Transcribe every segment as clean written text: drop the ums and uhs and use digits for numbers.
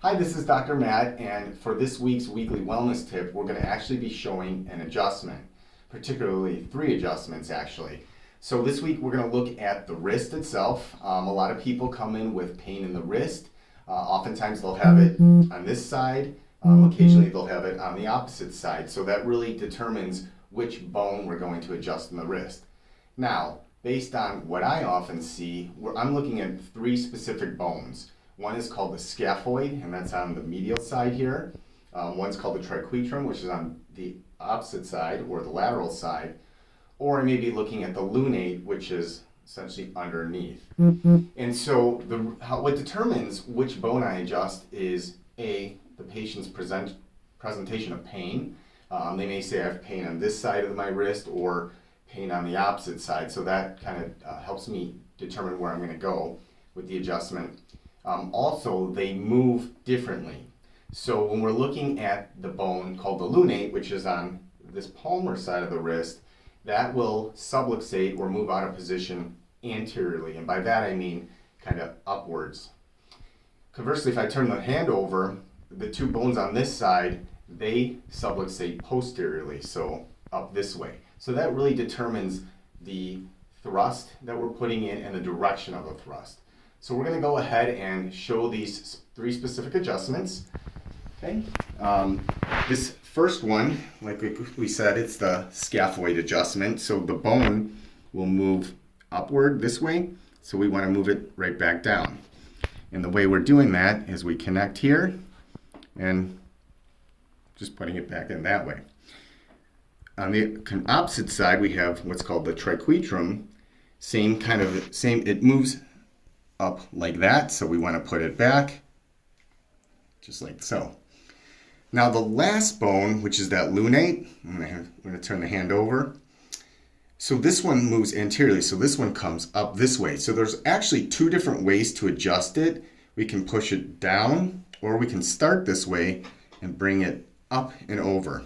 Hi, this is Dr. Matt, and for this week's weekly wellness tip, we're going to actually be showing an adjustment, particularly 3 adjustments actually. So this week we're going to look at the wrist itself. A lot of people come in with pain in the wrist. Oftentimes they'll have it on this side. Occasionally they'll have it on the opposite side. So that really determines which bone we're going to adjust in the wrist. Now, based on what I often see, I'm looking at 3 specific bones. One is called the scaphoid, and that's on the medial side here. One's called the triquetrum, which is on the opposite side, or the lateral side. Or I may be looking at the lunate, which is essentially underneath. And so what determines which bone I adjust is the patient's presentation of pain. They may say I have pain on this side of my wrist or pain on the opposite side. So that kind of helps me determine where I'm going to go with the adjustment. Also, they move differently. So when we're looking at the bone called the lunate, which is on this palmar side of the wrist, that will subluxate or move out of position anteriorly. And by that I mean kind of upwards. Conversely, if I turn the hand over, the 2 bones on this side, they subluxate posteriorly, so up this way. So that really determines the thrust that we're putting in and the direction of the thrust. So we're going to go ahead and show these 3 specific adjustments. Okay. This first one, like we said, it's the scaphoid adjustment. So the bone will move upward this way. So we want to move it right back down. And the way we're doing that is we connect here and just putting it back in that way. On the opposite side, we have what's called the triquetrum. Same, it moves up like that, so we want to put it back, just like so. Now the last bone, which is that lunate, I'm going to turn the hand over. So this one moves anteriorly, so this one comes up this way. So there's actually 2 different ways to adjust it. We can push it down, or we can start this way and bring it up and over.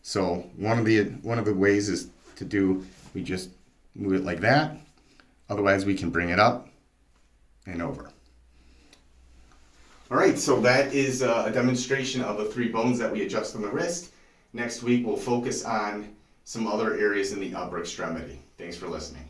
So one of the ways is we just move it like that. Otherwise we can bring it up and over. All right, so that is a demonstration of the 3 bones that we adjust on the wrist. Next week we'll focus on some other areas in the upper extremity. Thanks for listening.